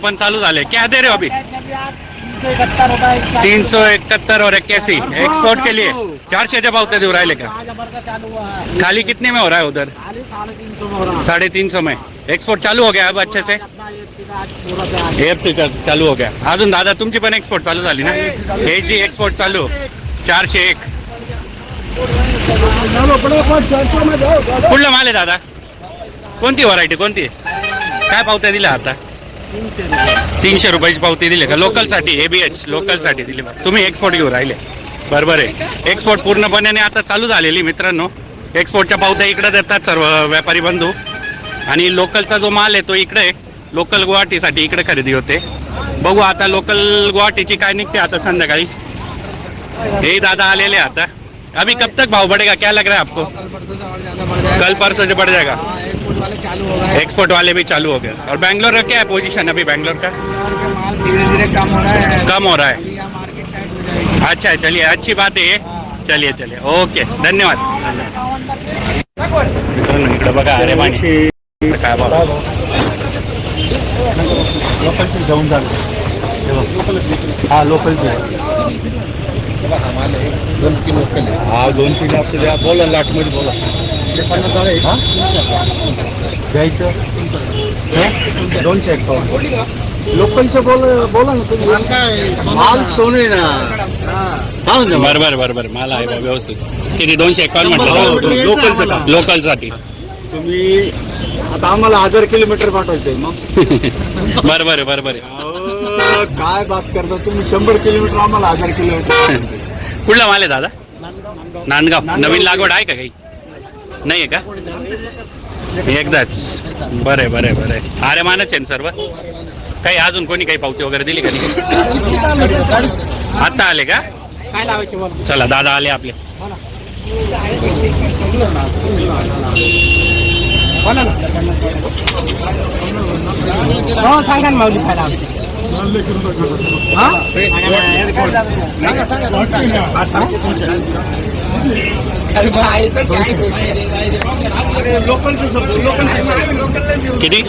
पण चालू झाले. क्या दे रहे हो अभी? 371 और 81 एक्सपोर्ट के लिए 400 भाव ते देऊ राहिले का? खाली कितने में हो रहा है उधर? 350 में एक्सपोर्ट चालू हो गया अब अच्छे से. AFC चालू हो गया. अजून दादा तुमची पण एक्सपोर्ट चालू झाली ना? हे जी एक्सपोर्ट चालू 401. कुठला माल आहे दादा? कोणती व्हरायटी कोणती? काय पावत्या दिल्या आता? 300 रुपयाची पावती दिली का? लोकलसाठी ABH लोकलसाठी दिली. तुम्ही एक्सपोर्ट घेऊन राहिले. बरोबर आहे. एक्सपोर्ट पूर्णपणे आता चालू झालेली मित्रांनो. एक्सपोर्टच्या पावत्या इकडे देतात सर्व व्यापारी बंधू आणि लोकलचा जो माल आहे तो इकडे लोकल गुवाहाटीसाठी इकडे खरेदी होते. बघू आता लोकल गुवाहाटीची काय निघते आता संध्याकाळी. हे दादा आलेले आता. अभी कब तक भाव बढ़ेगा क्या लग रहा है आपको? कल परसों से बढ़ जाएगा. एक्सपोर्ट वाले भी चालू हो गए. और बैंगलोर का क्या है पोजीशन अभी? बैंगलोर का धीरे-धीरे कम हो रहा है. अच्छा चलिए अच्छी बात है. चलिए चलिए ओके धन्यवाद. इकडे बघा अरे माणशी काय बाबा लोकलची जाऊन झालं. हा लोकलची हा 2-3 आपल्याला बोला लाटमध्ये बोला घ्यायचं 251 लोकलचं बोला ना तुम्ही. माल सोने ना. बरोबर माल आहे व्यवस्थित. किती 251 म्हटलं लोकलसाठी. तुम्ही आता आम्हाला 1000 किलोमीटर पाठवायचंय मग. बरोबर काय बात करता तुम्ही. 100 किलोमीटर आम्हाला 1000 किलोमीटर. कुठला माल आहे दादा? नांदगाव. नवीन लागवड आहे का काही? नाही आहे का? एकदाच. बरं अरे मानच आहे सर्व. काही अजून कोणी काही पावती वगैरे दिली का? आता आले का? चला दादा आले आपले. सांगा ना माऊली खायला. किती?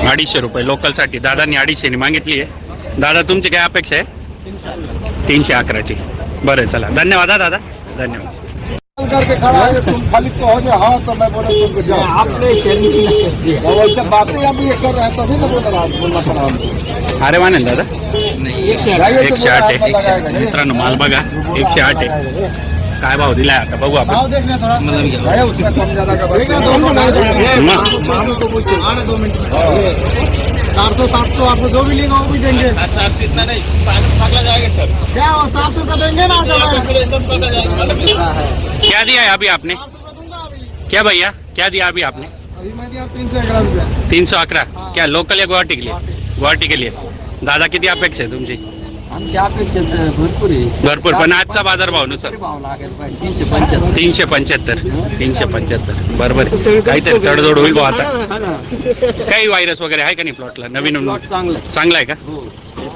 250 रुपये लोकलसाठी. दादांनी 250 मागितली आहे. दादा तुमची काय अपेक्षा आहे? 311ची. बरं चला धन्यवाद दादा. धन्यवाद. करके खड़ा है तुम खाली तो हो जाए. हाँ तो मैं बोला तुमको जाओ. आपने वैसे बातें हम ये कर रहे हैं तभी तो बोलना पड़ा हमको. अरे मानेल दादा 108 आहे मित्रांनो. माल बघा 108 आहे. काय भाव दिलाय आता बघू आपण. भाव देखना थोड़ा है उसमें कम ज्यादा का. 400-700 आपको जो भी लेगा वो भी देंगे. इतना नहीं जाएगा सर. क्या 400 का देंगे ना. क्या दिया है अभी आपने? क्या भैया क्या दिया अभी आपने? अभी मैं दिया 311 रुपया. 311. क्या लोकल या गुवाहाटी के लिए? गुवाहाटी के लिए. दादा किती अपेक्षा आहे तुमची? आमच्या अपेक्षा भरपूर आहे. भरपूर पण आजचा बाजार भाव नुसार भाव लागेल पाहिजे 375. बरोबर काहीतरी तडजोड होईल बा आता. काही व्हायरस वगैरे आहे का नाही प्लॉटला? नवीन चांगला आहे का?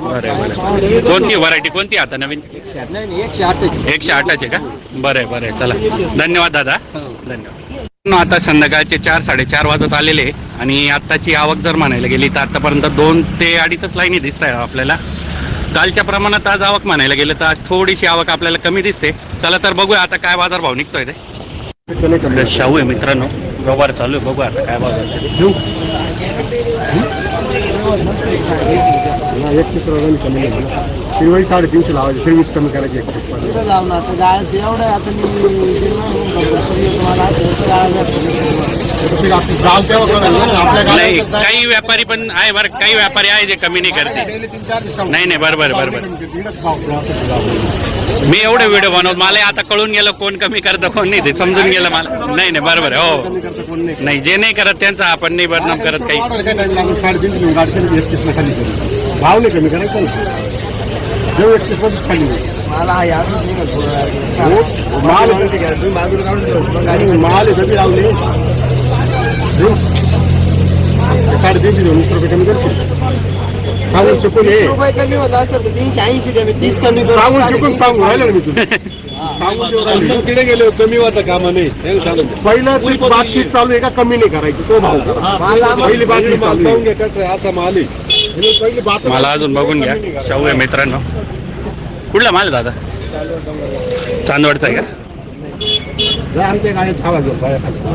बरं कोणती व्हरायटी कोणती आता नवीन? 108 आहे का? बरं चला धन्यवाद दादा. धन्यवाद. आता संध्याकाळचे 4-4:30 वाजत आलेले आणि आत्ताची आवक जर म्हणायला गेली तर आतापर्यंत 2 ते 2.5 लाईनी दिसत आहे आपल्याला. कालच्या प्रमाणात आज आवक म्हणायला गेलं तर आज थोडीशी आवक आपल्याला कमी दिसते. चला तर बघूया आता काय बाजार भाव निघतोय ते. शाहू आहे मित्रांनो. व्यवहार चालू आहे. बघू आता काय बाजार. 31 रुपये कमी फिर वही 350 लावायचे. फिर 20 कमी करायचे. 31 नाही काही व्यापारी पण आहे बरं. काही व्यापारी आहे जे कमी नाही करते. नाही बरोबर. मी एवढे व्हिडिओ बनवत मला आता कळून गेलं कोण कमी करतं कोण नाही ते समजून गेलं मला. नाही बरोबर हो. नाही जे नाही करत त्यांचा आपण नाही बदनाम करत काही. भाव नाही कमी करायचं. 31 मध्ये खाली माल कधी लावले 350 20 रुपये कमी करशील. सांगून चुकून रुपये कमी होत असेल तर 380 द्या. मी 30 कमी सांगून चुकून सांगू राहिलं मी तुला. सांगून देऊ राहिले. तिकडे गेले कमी होता कामा नाही हे सांगून दे. पहिलं ती बातचीत चालू आहे का कमी नाही करायची तो भाव पहिली बातचीत चालू पाहून आहे. घ्या कसं आहे, असा माल आहे. पहिली बात मला अजून बघून घ्या. शाहू आहे मित्रांनो. कुठला माल आहे दादा? चांदवडचा आहे का? आमच्या गाड्यात छावा घेऊन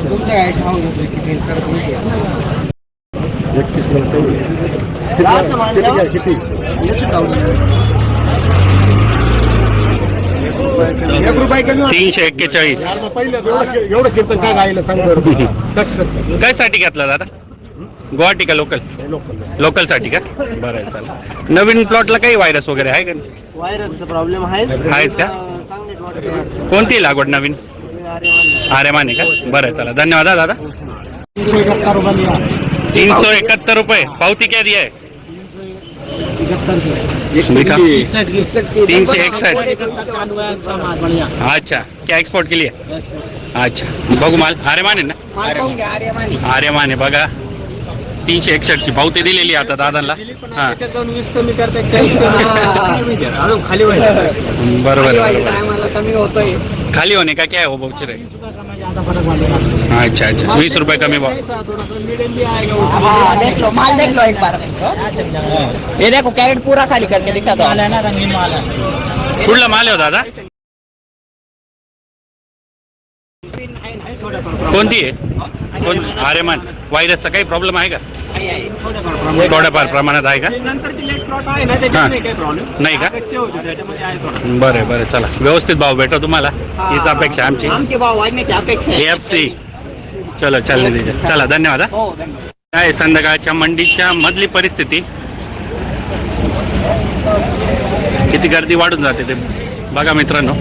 तुमच्या गाडीत खाऊ घेतली किती वीस करत नाही. 31 ला सही. लाचं मान किती घ्या, किती? याची चावली. 1 रुपये कमी 341. यार मग पहिलं एवढं कीर्तन काय गायला सांग बरं. काय साठी घेतला दादा? गुवाहाटी का लोकल? लोकल साठी का? बरं आहे चला. नवीन प्लॉटला काही व्हायरस वगैरे आहे का? व्हायरसचा प्रॉब्लेम आहेच. आहेच का? चांगली वाटते. कोणती लागवड नवीन? आर्यमान आहे का? बरं आहे चला. धन्यवाद हा दादा. 371 रुपये. पावती क्या दिया है? 361. अच्छा, क्या एक्सपोर्ट के लिए? अच्छा, बघू माल. आर्यमान आहे ना? आर्यमान आहे बघा. 361 ची पावती दिलेली आहे आता दादांना. हा खाली बरोबर आहे. टायमाला कमी होतोय. खाली होने का क्या है वो बाउचर है? अच्छा अच्छा, 20 रुपये कमी भाव. देख लो माल, देख लो एक बार। ये देखो कैरेट पूरा खाली करके दिखा दो। माल है ना, रंगीन माल है। कुठला माल आहे हो दादा? कोणती आहे? कोण? आर्यमान. व्हायरसचा काही प्रॉब्लेम आहे का? थोड्याफार प्रमाणात आहे का? हा. नाही का? बरं बरं चला. व्यवस्थित भाव भेटो तुम्हाला हीच अपेक्षा आहे आमची. आमचे भाव वाढण्याची अपेक्षा आहे. AFC. चलो चालले दीजिए. चला धन्यवाद हा. हो धन्यवाद. काय संध्याकाळच्या मंडीच्या मधली परिस्थिती. किती गर्दी वाढून जाते ते बघा मित्रांनो.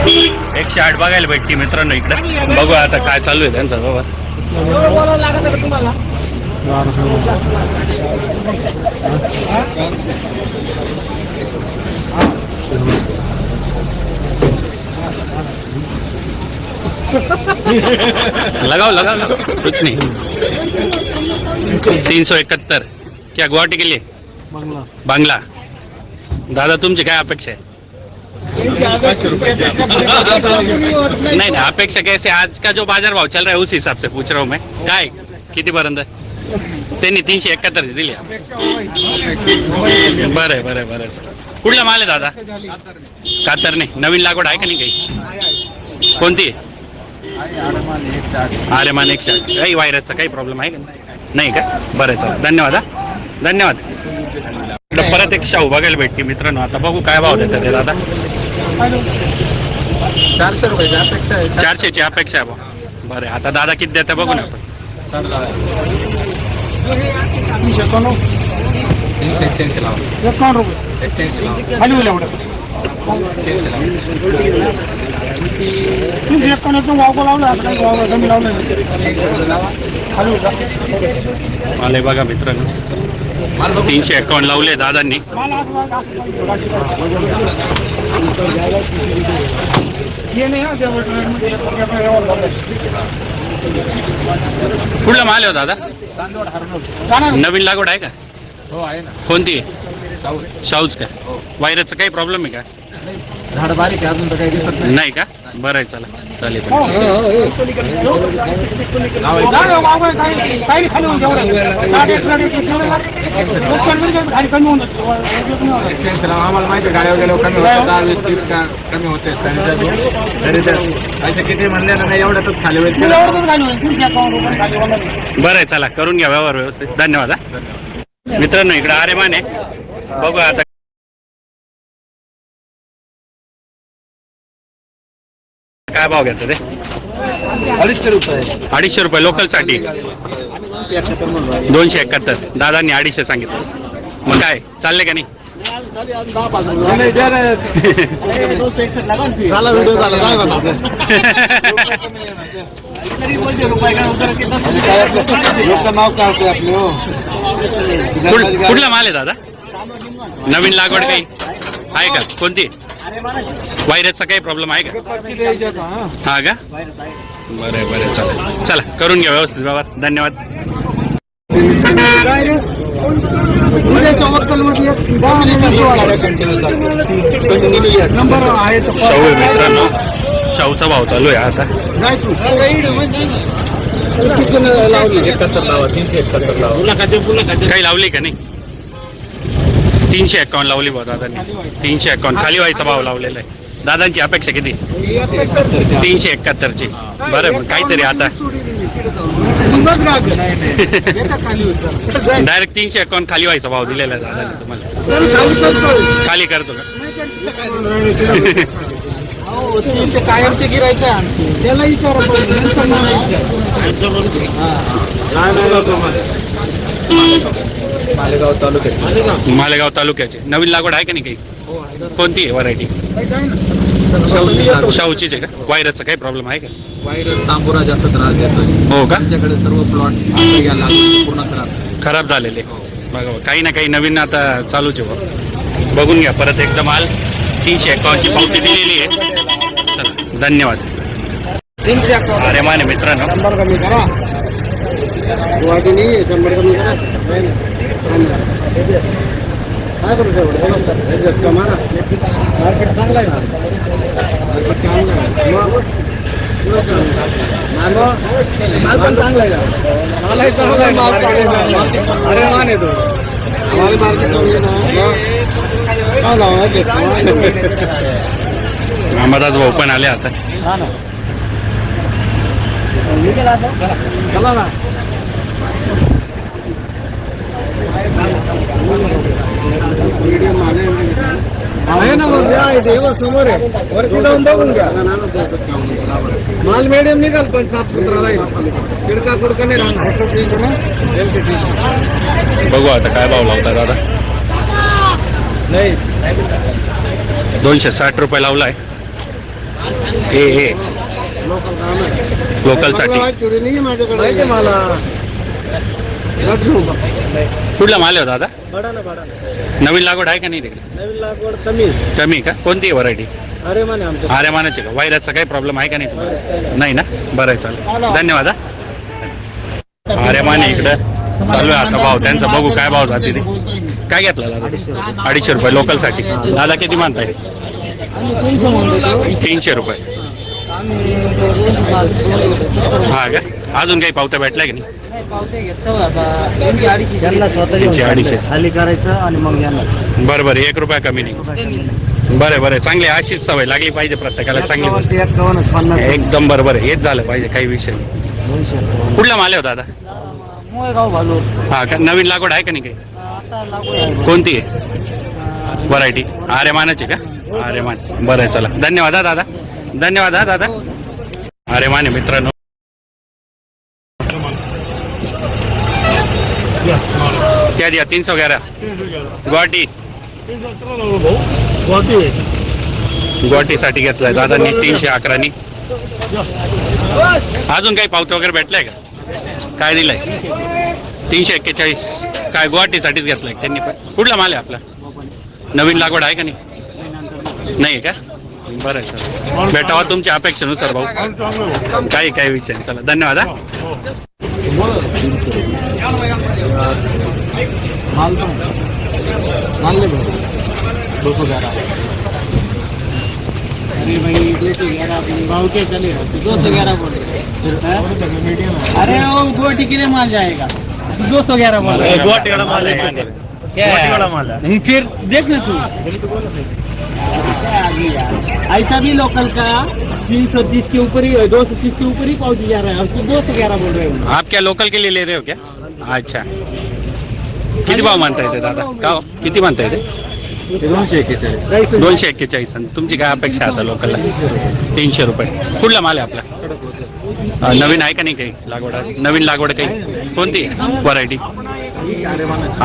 108 बघायला भेटते मित्रांनो इकडे. बघू आता काय चालू आहे त्यांचा बाबा. लगाओ लगाओ लगाओ. कुछ नहीं. 371. क्या गुवाहाटी के लिए? बांग्ला. दादा तुमची काय अपेक्षा आहे? नहीं नहीं, अपेक्षा कैसे? आज का जो बाजार भाव चल रहा है उस हिसाब से पूछ रहा हूँ मैं. काय किती पर्यंत? त्यांनी 371 दिली. बरं बरं बरं. कुठला माल आहे दादा? कातरणे. नवीन लागवड आहे का नाही काही? कोणती? आर्यमान 160. काही व्हायरसचा काही प्रॉब्लेम आहे का नाही का? बरं चला धन्यवाद हा. धन्यवाद. इकडं परत एक शाहू बघायला भेटते मित्रांनो. आता बघू काय भाव देतात ते दादा. 400 रुपये अपेक्षा आहे. 400 ची अपेक्षा आहे भाऊ. बरं आता दादा किती देता बघू ना आपण. 381 लावा. 51 रुपये. 81 लावा. खाली होईल एवढं. 81 लावा. 351 वाव लावला आपण. वाव कमी लावलं. खाली होईल. मला बघा मित्रांनो 351 लावले दादांनी. कुठला माल आहे हो दादा? नवीन लागवड आहे का? हो आहे ना. कोणती? शाहूच का? व्हायरसचा काही प्रॉब्लेम आहे का? झाड बारीक आहे अजून तर काही दिसत नाही. नाही का? बरं आहे चला चालेल. आम्हाला माहिती गाड्या वगैरे कमी होते. 10-20-30 का कमी होते. पैसे किती म्हणले ना नाही एवढ्यातच खाली होईल. बरं आहे चला करून घ्या व्यवहार व्यवस्थित. धन्यवाद हा. मित्रांनो इकडे आर्यमान आहे. बघू आता काय भाव घेतात ते? 250 रुपये. 250 रुपये लोकल साठी. 271. दादांनी 250 सांगितलं. मग काय चालले का नाही? झाला व्हिडिओ झाला काय म्हणा. नाव काय होते आपले? हो कुठला माल आहे दादा? नवीन लागवड काही आहे का? कोणती? व्हायरसचा काही प्रॉब्लेम आहे का? हा का? बरं बरं चला चला करून घ्या व्यवस्थित बाबा. धन्यवाद. उद्याच्या वक्कलमध्ये एक 10 नंबर आहे तो शाहू आहे मित्रांनो, शाहूचा भाव चालू आहे आता. जाय तू लावली 71 लावा 371 लावा काही लावली का नाही? 351 लावली भाऊ दादांनी. 351 खाली व्हायचा भाव लावलेला आहे. दादांची अपेक्षा किती? 371ची. बरं मग काहीतरी आता डायरेक्ट 351 खाली व्हायचा भाव दिलेला आहे दादांनी तुम्हाला. खाली करतो का? कायमचे गिरायचं त्याला विचारा मालेगाव तालुक्याचे. नवीन लागवड आहे का नाही काही? कोणती आहे व्हरायटी? शाहूचीच आहे का? व्हायरसचा काही प्रॉब्लेम आहे का? व्हायरस तांबुरा जास्त त्रास देतो. हो का? त्यांच्याकडे सर्व प्लॉट पूर्ण खराब झालेले. बघा काही ना काही नवीन आता चालूच आहे. बघून घ्या परत एकदा माल. 351ची पावती दिलेली आहे. चला धन्यवाद. अरे माने मित्रांनो, 100 कमी करा. गुवाहाटी नाही 100 कमी करा. काय करू तेवढं मारा. मार्केट चांगलं आहे ना. मार्केट चांगलं आहे. माल पण चांगला आहे ना. मालही चांगला आहे. अरे मान येतो आम्हाला मार्केट चांगली ना. अहमदाबाद भाऊ पण आले आता. हा ना चला ना. आहे ना मग या इथे समोर आहे. वरती जाऊन बघून घ्या. माल मीडियम निघाल पण साफ सुथरा राहील. किडका कुडका नाही राहणार. बघू आता काय भाव लावता दादा. नाही 260 रुपये लावलाय. ए लोकल काम आहे. लोकलसाठी. चोरी नाही माझ्याकडे मला. कुठला माल आहे हो दादा? बडा ना बडा. नवीन लागवड आहे का नाही तिकडे? नवीन लागवड कमी कमी का? कोणती व्हरायटी? अरे माने आमच्या अरे मानाचे का? व्हायरसचा काही प्रॉब्लेम आहे का नाही तुम्हाला? नाही ना? बरं आहे चालेल. धन्यवाद. अरे माने इकडं चालू आहे आता भाव त्यांचा. बघू काय भाव जाते ते. काय घेतला दादा? 250 रुपये लोकलसाठी. दादा किती मानताय? 300 रुपये. हा का? अजून काही पावत्या भेटल्या की नाही? 250. खाली करायचं आणि मग येणार. बरं बरं 1 रुपया कमी नाही. बरं बरं चांगली अशीच सवय लागली पाहिजे प्रत्येकाला. चांगली गोष्ट. 51 एकदम बरोबर हेच झालं पाहिजे. काही विषय नाही. कुठला माल आहे हो दादा? मोयगाव भालूर. हा का? नवीन लागवड आहे का नाही काही? आता लागू आहे. कोणती आहे व्हरायटी? आर्यमानाची का? आर्यमान. बरं आहे चला धन्यवाद दादा. धन्यवाद दादा. आर्यमान आहे मित्रांनो. क्या दिया? 311 गुवाहाटी. गुवाहाटीसाठी घेतलाय दादांनी 311नी. अजून काही पावत्या वगैरे भेटलाय का? काय दिलाय? 341. काय गुवाहाटीसाठीच घेतलाय त्यांनी पण? कुठला माल आहे आपला? नवीन लागवड आहे का नाही? नाही का? बरं आहे सर. भेटावा तुमच्या अपेक्षेनुसार भाऊ. काही विषय नाही. चला धन्यवाद. अरे भाई 211 भाव के चले 211 बोल रहे. अरे वो गुवाहाटी के लिए माल जाएगा. 211 बोल रहे. गुवाहाटी वाला माल है. गुवाहाटी वाला माल है. नहीं फिर देख ना तू. ऐसा भी लोकल का 330 के ऊपर ही 230 के ऊपर ही पहुंच जा रहा है. अब 211 बोल रहे हो. आप क्या लोकल के लिए ले रहे हो क्या? अच्छा. किती भाव मानता येते दादा? का हो? किती मानता येते? 241. तुमची काय अपेक्षा आता लोकलला? 300 रुपये. कुठला माल आहे आपला? नवीन आहे का नाही काही लागवड? नवीन लागवड काही कोणती व्हरायटी?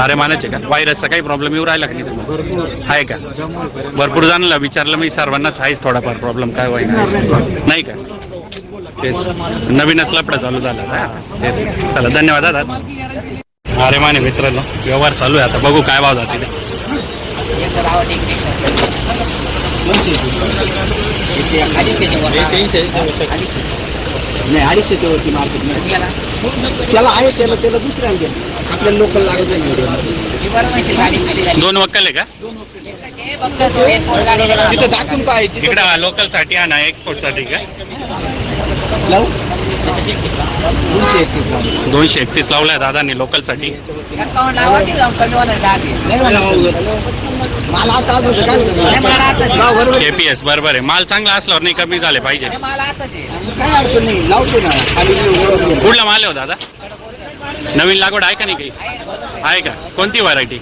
आर्यमानाचे का? व्हायरसचा काही प्रॉब्लेम येऊ राहिला का नाही तुम्हाला? आहे का? भरपूर जणांना विचारलं मी. सर्वांनाच आहेच थोडाफार प्रॉब्लेम. काय व्हायला नाही का? तेच नवीनच लपडा चालू झाला. तेच चला धन्यवाद दादा. आर्यमान आहे मित्रांनो. व्यवहार चालू आहे आता. बघू काय भाव जाते ते. नाही 250 वरती मार्केट त्याला आहे. त्याला दुसऱ्या आपल्याला लोकल लागत नाही. दोन वक्कल आहे का तिथे दाखवून पाहिजे इकडं लोकल साठी हा ना एक्सपोर्ट साठी का 231 लावलाय दादांनी लोकल साठी KPS बरोबर आहे. माल चांगला असल्यावर नाही कमी झाले पाहिजे. काय अडचण नाही लावतो ना खाली कुठला माल आहे हो दादा? नवीन लागवड आहे का नाही काही? आहे का? कोणती व्हरायटी?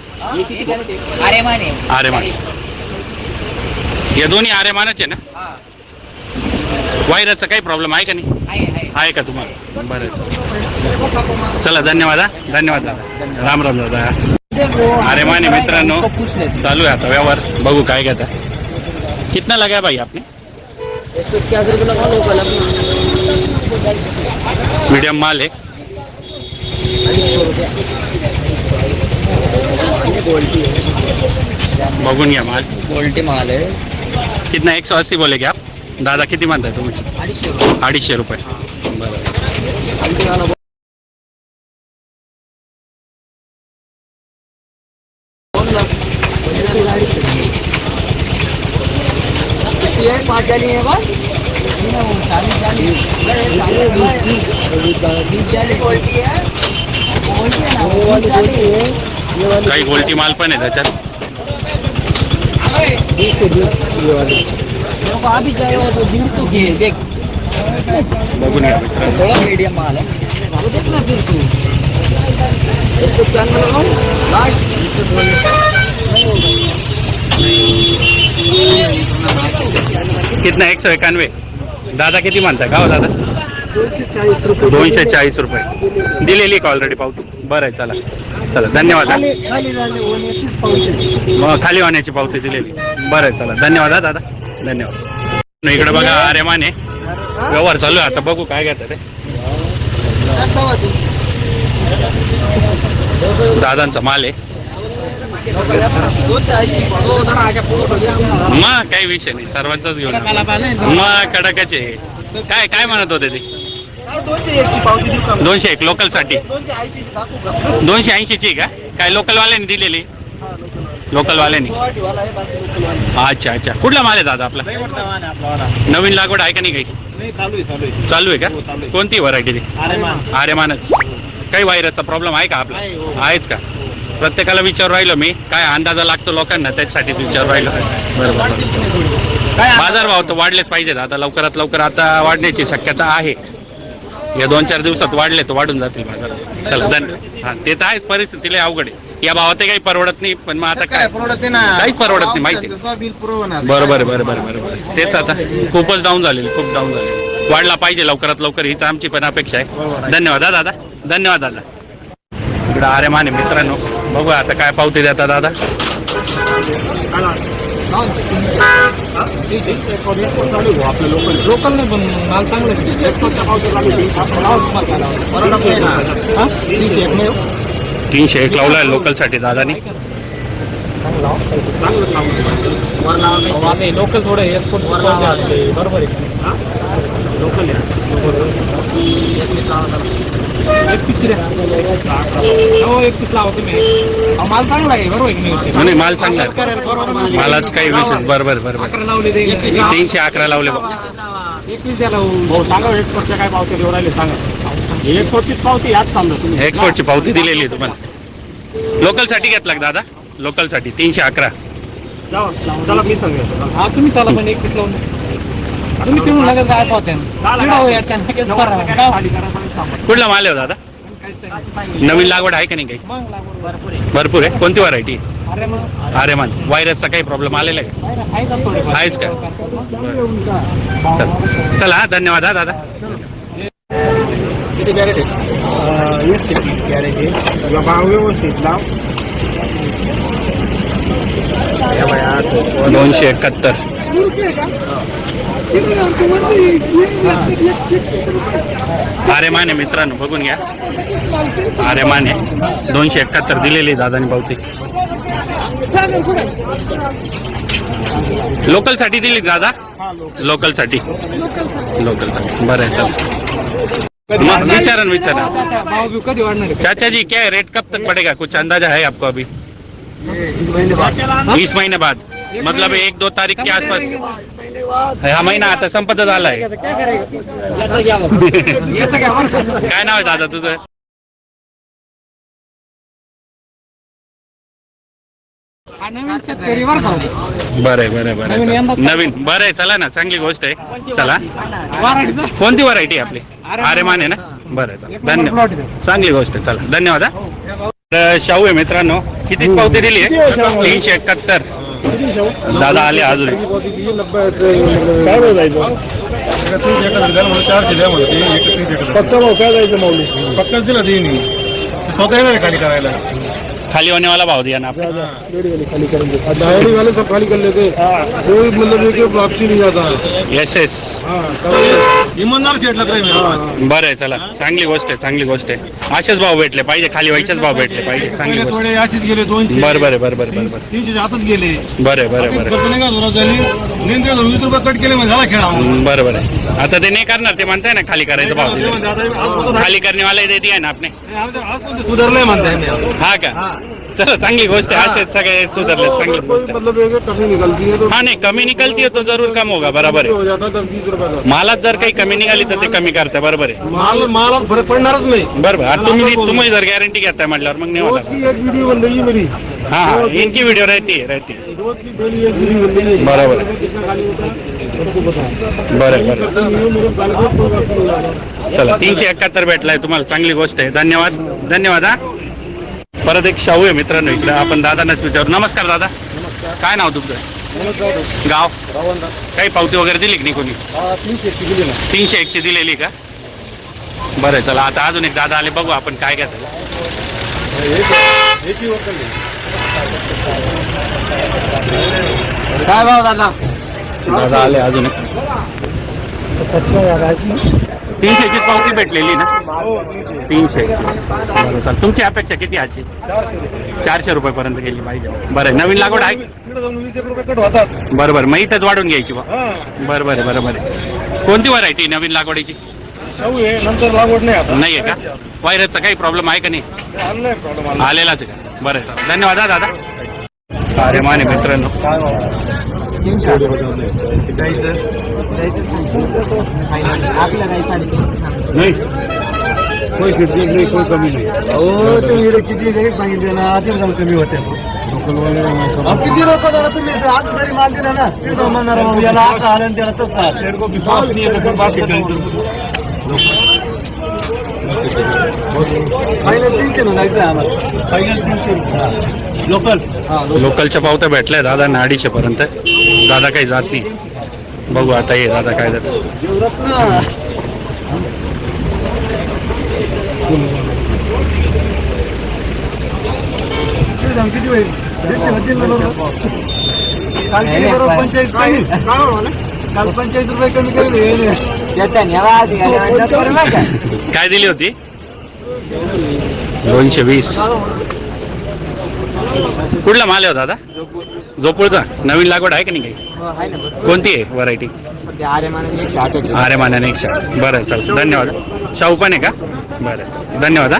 आरेमान आरेमान. या दोन्ही आरेमानच आहे ना? वायराचा काही प्रॉब्लेम आहे का नाही? आहे का तुम्हाला? बरं चला धन्यवाद. धन्यवाद दादा. राम राम दादा. आरेमान आहे मित्रांनो. चालू आहे आता व्यवहार. बघू काय घेता. कितना लगा भाई आपने? 150 रुपये लगा लोकल मीडियम माल आहे. बघून घ्या माल. क्वालिटी माल आहे कितना 180 बोलेगे आप? दादा किती म्हणताय तुम्ही? 250 रुपये. बरं काही गोल्टी माल पण आहे त्याच्यात. अभी चाहिए तो 150 की है देख बघून घ्या मित्रांनो. थोड़ा मीडियम माल है वो देखना फिर तू एक तो क्या लगाओ लाइट कितना 191 दादा किती म्हणताय का हो दादा? 240 रुपये दिलेली का ऑलरेडी पावती? बरं आहे चला चला धन्यवाद. मग खाली होण्याची पावती दिलेली. बरं आहे चला धन्यवाद दादा. धन्यवाद. इकडे बघा आरेमान आहे. व्यवहार चालू आहे आता. बघू काय घेतात ते. दादांचा माल आहे. मग काही विषय नाही सर्वांचाच घेऊन मग कडकच आहे. काय काय म्हणत होते ते? 201 लोकल साठी 280 ची का? काय लोकल वाल्यांनी दिलेली? लोकल वाल्यांनी. अच्छा अच्छा. कुठला माल आहे दादा आपला? नवीन लागवड आहे का नाही काही? चालू आहे का? कोणती व्हरायटी ती? आरेमानच. काही वायरसचा प्रॉब्लेम आहे का आपला? आहेच का? प्रत्येकाला विचारू राहिलो मी. काय अंदाजा लागतो लोकांना त्याच्यासाठी विचारू राहिलो. बरोबर. बाजार भाव तर वाढलेच पाहिजेत आता. लवकरात लवकर आता वाढण्याची शक्यता आहे. या 2-4 दिवसात वाढले तर वाढून जातील बाजार. चला धन्यवाद. हा ते तर आहेच. परिस्थितीला अवघड आहे. या भावात काही परवडत नाही. पण मग आता काय काहीच परवडत नाही माहिती. बरोबर बरोबर. तेच आता खूपच डाऊन झालेली. खूप डाऊन झालेली. वाढला पाहिजे लवकरात लवकर हीच आमची पण अपेक्षा आहे. धन्यवाद दादा. धन्यवाद दादा. इकडं आरेमान आहे मित्रांनो. बघू आता काय पावती देता दादा. लोकल नाही पण माल चांगला 301 लावलाय लोकल साठी दादानी. लोकल थोडं एक्सपोर्ट बरोबर आहे. लोकल 31 लावा तुम्ही. माल चांगला आहे बरोबर. नाही माल चांगला आहे. मालाच काही विशेष. बरोबर 311 लावले. 21 द्याला सांगा. एक्सपोर्टच्या काय पावती देऊ राहिले सांगा. एक्सपोर्टची पावती याच सांगा तुम्ही. एक्सपोर्टची पावती दिलेली आहे तुम्हाला. लोकल साठी घेतला का दादा? लोकल साठी 311. चला मी सांगेल. हा तुम्ही चला पण 21 लावून तुम्ही तिकडून लगेच काय पावते कुठला माल आहे दादा? नवीन लागवड आहे का नाही काही? भरपूर आहे. कोणती व्हरायटी? आरेमान. वायरसचा काही प्रॉब्लेम आलेला आहे? आहेच का? चला धन्यवाद हा दादा. किती कॅरेट आहे? 130 कॅरेट आहे. त्याला भाव व्यवस्थित लाव. 271. आरेमान आहे मित्रांनो. बघून घ्या. आरेमान आहे. 271 दिलेली दादानी पावती. लोकल साठी दिली दादा? लोकल साठी. बरं आहे चल. विचारा भाव कधी वाढणार? चाचा जी क्या है रेट कब तक पड़ेगा? कुछ अंदाजा है आपको अभी? 20 महीने बाद मतलब 1-2 तारीख के आसपास हा महिना आता संपत झालाय. काय नाव आहे दादा तुझं? बरं नवीन बरं आहे. चला ना चांगली गोष्ट आहे. चला कोणती व्हरायटी आपली? आरेमान आहे ना. बरं चला धन्यवाद. चांगली गोष्ट आहे. चला धन्यवाद. तर शाहू आहे मित्रांनो. किती पावती दिली आहे? 371. दादा आले अजून. पक्का भाव काय जायचं माऊली? पक्काच दिला देईन स्वतः येणार खाली करायला. खाली होने वाला भाव दिया ना आपने. खाली करेंगे डायरी वाले सब खाली कर लेते हैं. कोई मतलब ये वापसी नहीं जाता. Yes yes. ईमानदार शेट लग रहे हैं. बरं आहे. चला चांगली गोष्ट आहे. चांगली गोष्ट आहे. असेच भाव भेटले पाहिजे. खाली व्हायचेच भाव भेटले पाहिजे. चांगली गोष्ट. थोडे असेच गेले 200. बरं 300 आतच गेले. बरं ₹20 कट केले म्हणजे झाला खेळा. बरोबर आहे. आता ते नाही करणार. ते म्हणताय ना खाली करायचं भाव दिले. खाली करणे वाला देते आहे ना आपने. सुधारलंय म्हणताय. हा का? चला चांगली गोष्ट आहे. असेच सगळे सुधारले. चांगली गोष्ट आहे. मतलब कमी निकलती है तो हाँ नहीं कमी निकलती है तो जरूर कम होगा. बराबर हो आहे. जाता है 20 रुपये का. मालात जर काही कमी निघाली तर ते कमी करते. बरोबर आहे. मालात फरक पडणारच नाही. बरोबर. आता तुम्ही जर गॅरंटी घेताय म्हटल्यावर मग नाही रोज होणार. की एक वीडियो बन रही है मेरी. हाँ हाँ इनकी वीडियो रहती है रोज की डेली एक वीडियो बन रही है. बराबर है. कितना खाली होता है सबको पता है. बरं मेरे साल को कोई वापस नहीं आ रहा. चला 371 भेटलाय तुम्हाला. चांगली गोष्ट आहे. धन्यवाद. धन्यवाद. हा परत एक शाहू आहे मित्रांनो इकडे. आपण दादांनाच विचारू. नमस्कार दादा. काय नाव तुमचं? गाव काही पावती वगैरे दिली की नाही कोणी? 301 दिलेली का? बरं चला आता अजून एक दादा आले. बघू आपण काय घेतो. काय भाव दादा? दादा आले अजून एक. 300ची पावती भेटलेली ना? 300. बरं चल. तुमची अपेक्षा किती आजची? 400 रुपयापर्यंत गेली पाहिजे. बरं नवीन लागवड आहे. 20 रुपये कट होतात. बरोबर मग इथंच वाढून घ्यायची बा. बरोबर. कोणती व्हरायटी नवीन लागवडीची? शाहू आहे. नंतर लागवड नाही आता. नाही आहे का? व्हायरसचा काही प्रॉब्लेम आहे का नाही? प्रॉब्लेम आलेलाच आहे का? बरं चला. धन्यवाद दादा. अरे माने मित्रांनो. नाही कोई फिरते नाही कोई कमी नाही. हो ते इकडे किती रेट सांगितले ना आधी जाऊन कमी होते. किती लोक दादा तुम्ही आज जरी माल दिला ना तिकडे म्हणणार याला असं आलं त्याला तसं फायनल 300 म्हणायचं आम्हाला. Final 300 local. लोकलच्या पावत्या भेटल्या दादा 250 पर्यंत. दादा काही जात नाही. बघू आता हे दादा काय जात. किती होईल? 150 काल किती बरोबर 45 काल 45 रुपये कमी केले. काय दिली होती? 220. कुठला माल आहे दादा? जोपूळचा. नवीन लागवड आहे की नाही काही? कोणती आहे व्हरायटी? आरेमानाने 108. बरं चल धन्यवाद. शाहू पण आहे का? बरं धन्यवाद.